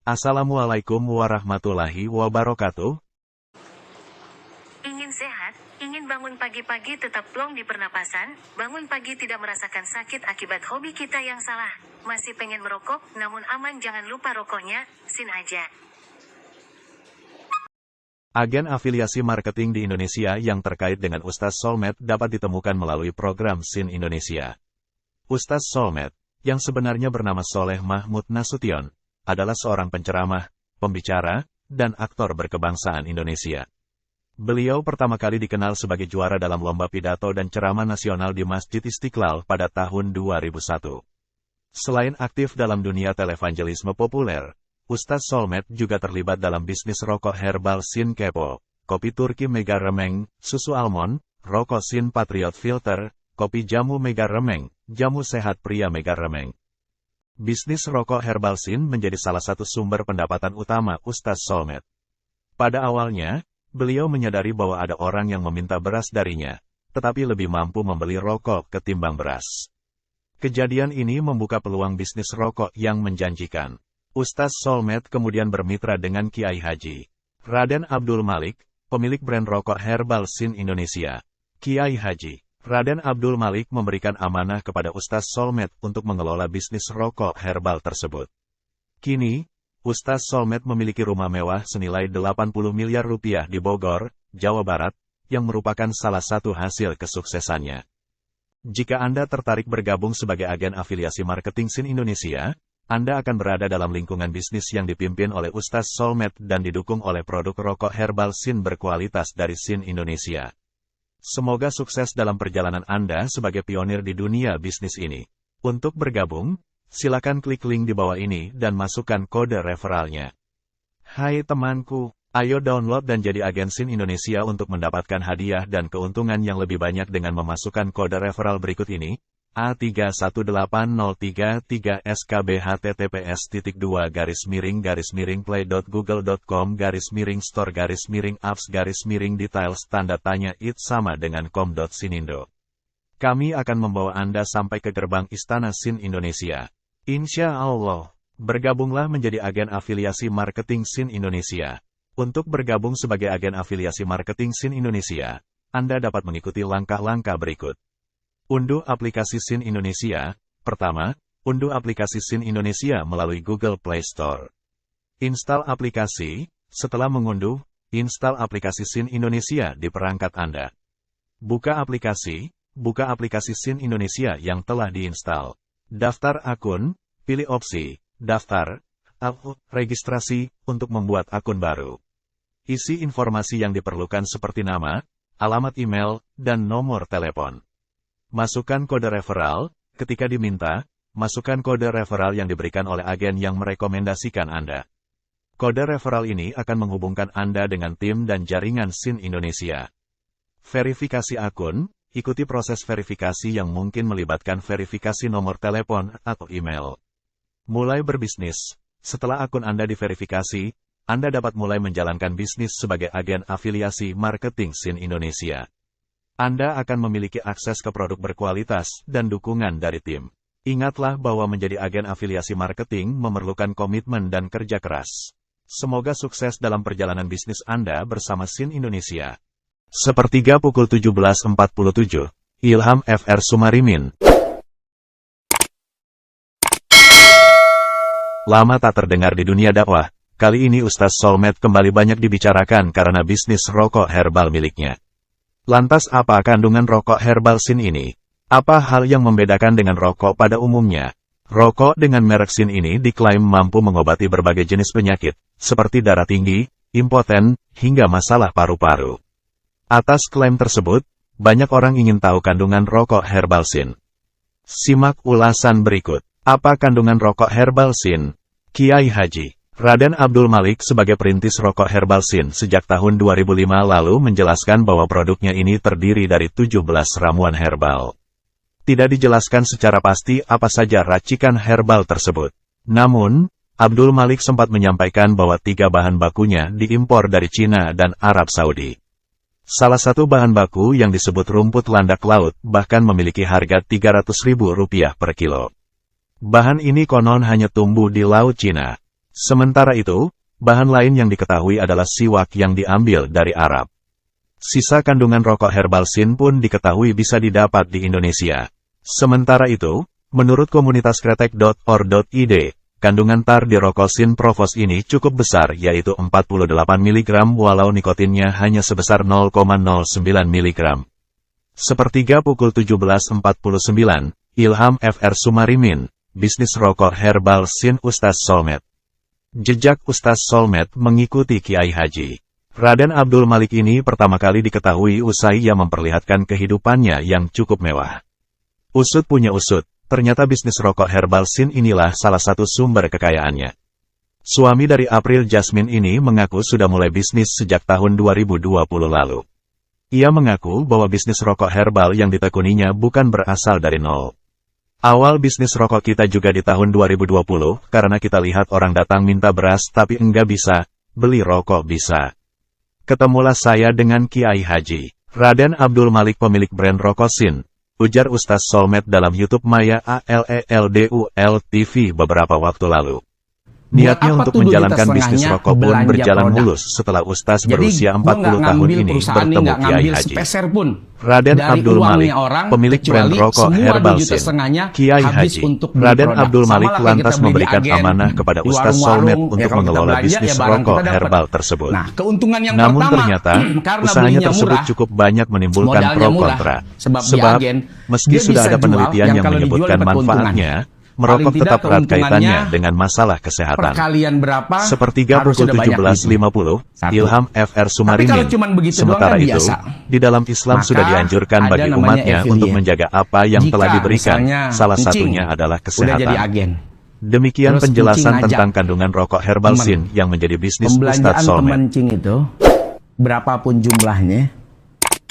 Assalamualaikum warahmatullahi wabarakatuh. Ingin sehat, ingin bangun pagi-pagi tetap plong di pernapasan, bangun pagi tidak merasakan sakit akibat hobi kita yang salah. Masih pengen merokok, namun aman jangan lupa rokoknya, SIN aja. Agen afiliasi marketing di Indonesia yang terkait dengan Ustaz Solmed dapat ditemukan melalui program SIN Indonesia. Ustaz Solmed, yang sebenarnya bernama Soleh Mahmud Nasution, adalah seorang penceramah, pembicara, dan aktor berkebangsaan Indonesia. Beliau pertama kali dikenal sebagai juara dalam lomba pidato dan ceramah nasional di Masjid Istiqlal pada tahun 2001. Selain aktif dalam dunia televangelisme populer, Ustaz Solmed juga terlibat dalam bisnis rokok herbal SIN Kepo, kopi Turki Mega Remeng, susu almond, rokok SIN Patriot Filter, kopi jamu Mega Remeng, jamu sehat pria Mega Remeng. Bisnis rokok herbal SIN menjadi salah satu sumber pendapatan utama Ustaz Solmed. Pada awalnya, beliau menyadari bahwa ada orang yang meminta beras darinya, tetapi lebih mampu membeli rokok ketimbang beras. Kejadian ini membuka peluang bisnis rokok yang menjanjikan. Ustaz Solmed kemudian bermitra dengan Kiai Haji Raden Abdul Malik, pemilik brand rokok herbal SIN Indonesia. Kiai Haji Raden Abdul Malik memberikan amanah kepada Ustaz Solmed untuk mengelola bisnis rokok herbal tersebut. Kini, Ustaz Solmed memiliki rumah mewah senilai 80 miliar rupiah di Bogor, Jawa Barat, yang merupakan salah satu hasil kesuksesannya. Jika Anda tertarik bergabung sebagai agen afiliasi marketing SIN Indonesia, Anda akan berada dalam lingkungan bisnis yang dipimpin oleh Ustaz Solmed dan didukung oleh produk rokok herbal SIN berkualitas dari SIN Indonesia. Semoga sukses dalam perjalanan Anda sebagai pionir di dunia bisnis ini. Untuk bergabung, silakan klik link di bawah ini dan masukkan kode referralnya. Hai temanku, ayo download dan jadi agen SIN Indonesia untuk mendapatkan hadiah dan keuntungan yang lebih banyak dengan memasukkan kode referral berikut ini. A31803-SKB-HTTPS://play.google.com/store-apps-details tanda tanya it sama dengan com.sinindo. Kami akan membawa Anda sampai ke gerbang Istana SIN Indonesia. Insya Allah, bergabunglah menjadi agen afiliasi marketing SIN Indonesia. Untuk bergabung sebagai agen afiliasi marketing SIN Indonesia, Anda dapat mengikuti langkah-langkah berikut. Unduh aplikasi SIN Indonesia. Pertama, unduh aplikasi SIN Indonesia melalui Google Play Store. Install aplikasi. Setelah mengunduh, install aplikasi SIN Indonesia di perangkat Anda. Buka aplikasi SIN Indonesia yang telah diinstal. Daftar akun, pilih opsi, daftar, atau registrasi, untuk membuat akun baru. Isi informasi yang diperlukan seperti nama, alamat email, dan nomor telepon. Masukkan kode referral. Ketika diminta, masukkan kode referral yang diberikan oleh agen yang merekomendasikan Anda. Kode referral ini akan menghubungkan Anda dengan tim dan jaringan SIN Indonesia. Verifikasi akun. Ikuti proses verifikasi yang mungkin melibatkan verifikasi nomor telepon atau email. Mulai berbisnis. Setelah akun Anda diverifikasi, Anda dapat mulai menjalankan bisnis sebagai agen afiliasi marketing SIN Indonesia. Anda akan memiliki akses ke produk berkualitas dan dukungan dari tim. Ingatlah bahwa menjadi agen afiliasi marketing memerlukan komitmen dan kerja keras. Semoga sukses dalam perjalanan bisnis Anda bersama SIN Indonesia. Sepertiga pukul 17.47, Ilham FR Sumarimin. Lama tak terdengar di dunia dakwah, kali ini Ustaz Solmed kembali banyak dibicarakan karena bisnis rokok herbal miliknya. Lantas apa kandungan rokok herbal SIN ini? Apa hal yang membedakan dengan rokok pada umumnya? Rokok dengan merek SIN ini diklaim mampu mengobati berbagai jenis penyakit, seperti darah tinggi, impoten, hingga masalah paru-paru. Atas klaim tersebut, banyak orang ingin tahu kandungan rokok herbal SIN. Simak ulasan berikut. Apa kandungan rokok herbal SIN? Kiai Haji Raden Abdul Malik sebagai perintis rokok herbal SIN sejak tahun 2005 lalu menjelaskan bahwa produknya ini terdiri dari 17 ramuan herbal. Tidak dijelaskan secara pasti apa saja racikan herbal tersebut. Namun, Abdul Malik sempat menyampaikan bahwa 3 bahan bakunya diimpor dari Cina dan Arab Saudi. Salah satu bahan baku yang disebut rumput landak laut bahkan memiliki harga Rp300.000 per kilo. Bahan ini konon hanya tumbuh di Laut Cina. Sementara itu, bahan lain yang diketahui adalah siwak yang diambil dari Arab. Sisa kandungan rokok herbal sin pun diketahui bisa didapat di Indonesia. Sementara itu, menurut komunitas kretek.or.id, kandungan tar di rokok sin provos ini cukup besar yaitu 48 mg walau nikotinnya hanya sebesar 0,09 mg. Sepertiga pukul 17.49, Ilham Fr. Sumarimin, bisnis rokok herbal sin Ustaz Solmed. Jejak Ustaz Solmed mengikuti Kiai Haji Raden Abdul Malik ini pertama kali diketahui usai ia memperlihatkan kehidupannya yang cukup mewah. Usut punya usut, ternyata bisnis rokok herbal sin inilah salah satu sumber kekayaannya. Suami dari April Jasmine ini mengaku sudah mulai bisnis sejak tahun 2020 lalu. Ia mengaku bahwa bisnis rokok herbal yang ditekuninya bukan berasal dari nol. Awal bisnis rokok kita juga di tahun 2020, karena kita lihat orang datang minta beras tapi enggak bisa, beli rokok bisa. Ketemulah saya dengan Kiai Haji Raden Abdul Malik pemilik brand rokok sin, ujar Ustaz Solmed dalam YouTube Maya ALELDUL TV beberapa waktu lalu. Niatnya untuk menjalankan bisnis rokok pun berjalan mulus setelah Ustaz berusia 40 tahun ini bertemu Kiai Haji Raden Abdul Malik, pemilik brand rokok herbal sin. Kiai Haji Raden Abdul Malik lantas memberikan amanah kepada Ustaz Solmed untuk mengelola bisnis rokok herbal tersebut. Namun ternyata, usahanya tersebut cukup banyak menimbulkan pro kontra. Sebab, meski sudah ada penelitian yang menyebutkan manfaatnya, merokok tetap erat kaitannya dengan masalah kesehatan. Sepertiga pukul 17.50, Ilham Fr. Sumarimin. Sementara itu, di dalam Islam sudah dianjurkan bagi umatnya untuk menjaga apa yang telah diberikan, salah satunya adalah kesehatan. Demikian penjelasan tentang kandungan rokok herbal sin yang menjadi bisnis Ustaz Solmed. Mencing itu, berapapun jumlahnya,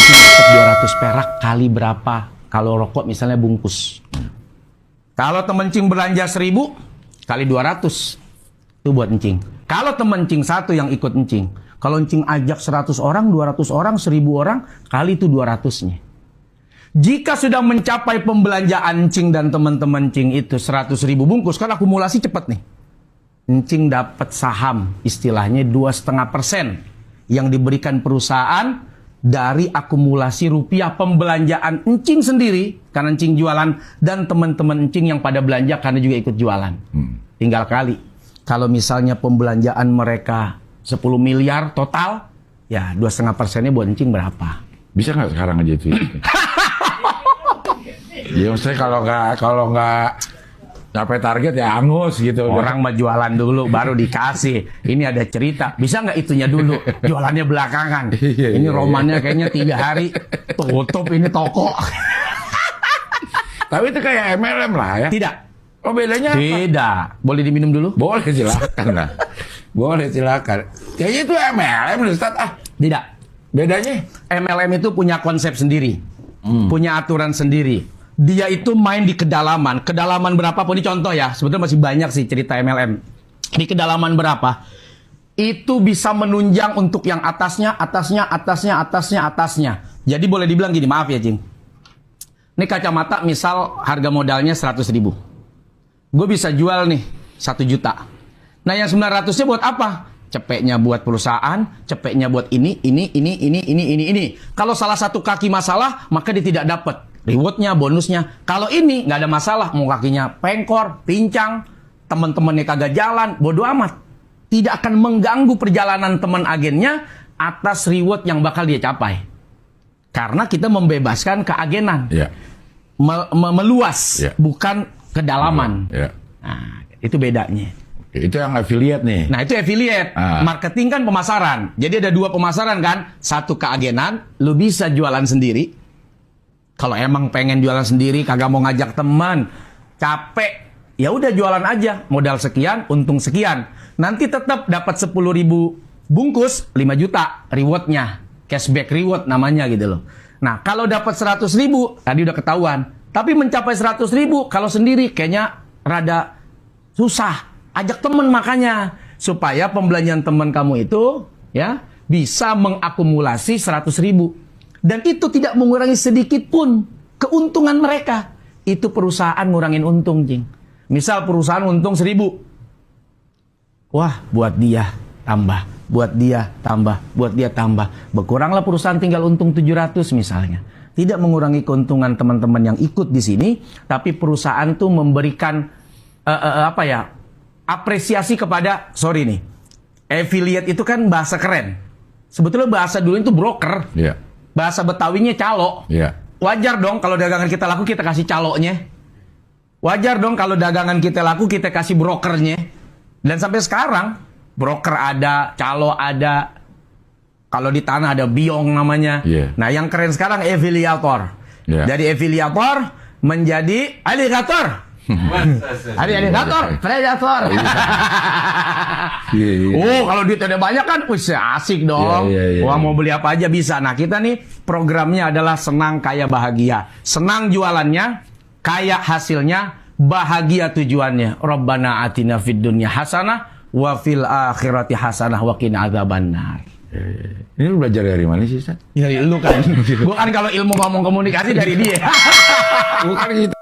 itu 200 perak kali berapa kalau rokok misalnya bungkus. Kalau temen cing belanja 1.000 kali 200 itu buat encing. Kalau temen cing satu yang ikut encing, kalau encing ajak 100 orang, 200 orang, 1.000 orang, kali itu 200-nya. Jika sudah mencapai pembelanjaan encing dan teman-teman encing itu 100.000 bungkus, kan akumulasi cepat nih. Encing dapat saham, istilahnya 2,5% yang diberikan perusahaan dari akumulasi rupiah pembelanjaan encing sendiri, karena encing jualan, dan teman-teman encing yang pada belanja karena juga ikut jualan. Tinggal kali. Kalau misalnya pembelanjaan mereka 10 miliar total, ya 2,5%-nya buat encing berapa? Bisa nggak sekarang aja itu? Ya maksudnya kalau nggak sampai target ya angus gitu. Orang mah jualan dulu baru dikasih. Ini ada cerita. Bisa nggak itunya dulu? Jualannya belakangan. Ini romannya kayaknya 3 hari tutup ini toko. Tapi itu kayak MLM lah ya. Tidak. Oh bedanya apa? Tidak. Boleh diminum dulu? Boleh silakan lah. Boleh silakan. Kayaknya itu MLM Ustaz ah. Tidak. Bedanya? MLM itu punya konsep sendiri. Punya aturan sendiri. Dia itu main di kedalaman. Kedalaman berapa pun, ini contoh ya. Sebetulnya masih banyak sih cerita MLM. Di kedalaman berapa, itu bisa menunjang untuk yang atasnya. Jadi boleh dibilang gini, maaf ya Cing. Ini kacamata misal harga modalnya 100.000. Gue bisa jual nih 1 juta. Nah yang 900-nya buat apa? Cepeknya buat perusahaan, cepeknya buat ini. Kalau salah satu kaki masalah, maka dia tidak dapat rewardnya, bonusnya. Kalau ini nggak ada masalah, mau kakinya pengkor, pincang, teman-temannya kagak jalan, bodo amat. Tidak akan mengganggu perjalanan teman agennya atas reward yang bakal dia capai. Karena kita membebaskan keagenan, meluas, bukan kedalaman. Nah, itu bedanya. Itu yang affiliate nih. Nah, itu affiliate. Marketing kan pemasaran. Jadi ada 2 pemasaran kan. Satu keagenan, lu bisa jualan sendiri. Kalau emang pengen jualan sendiri, kagak mau ngajak teman, capek, ya udah jualan aja. Modal sekian, untung sekian. Nanti tetap dapat 10.000 bungkus, 5 juta rewardnya. Cashback reward namanya gitu loh. Nah, kalau dapat 100.000, tadi udah ketahuan. Tapi mencapai 100.000, kalau sendiri kayaknya rada susah. Ajak teman makanya. Supaya pembelanjaan teman kamu itu ya bisa mengakumulasi 100.000. Dan itu tidak mengurangi sedikit pun keuntungan mereka. Itu perusahaan ngurangin untung, Jing. Misal perusahaan untung 1.000. wah buat dia tambah, buat dia tambah, buat dia tambah. Berkuranglah perusahaan tinggal untung 700 misalnya. Tidak mengurangi keuntungan teman-teman yang ikut di sini, tapi perusahaan tuh memberikan apresiasi kepada, sorry nih, affiliate itu kan bahasa keren. Sebetulnya bahasa dulu itu broker. Iya. Bahasa Betawinya calo. Iya. Wajar dong kalau dagangan kita laku kita kasih calonya. Wajar dong kalau dagangan kita laku kita kasih brokernya. Dan sampai sekarang broker ada, calo ada. Kalau di tanah ada biong namanya. Yeah. Nah yang keren sekarang afiliator. Yeah. Dari afiliator menjadi aligator. Aligator, predator. Oh kalau duit ada banyak kan, asik dong. Wah mau beli apa aja bisa. Nah kita nih programnya adalah senang kaya bahagia. Senang jualannya, kaya hasilnya, bahagia tujuannya. Rabbana atina fid dunya hasanah wa fil akhirati hasanah wa qina adzabannar. Ini lu belajar dari mana sih, Ustaz? Dari lu kan. Gua kan kalau ilmu ngomong komunikasi dari dia. Bukan gitu.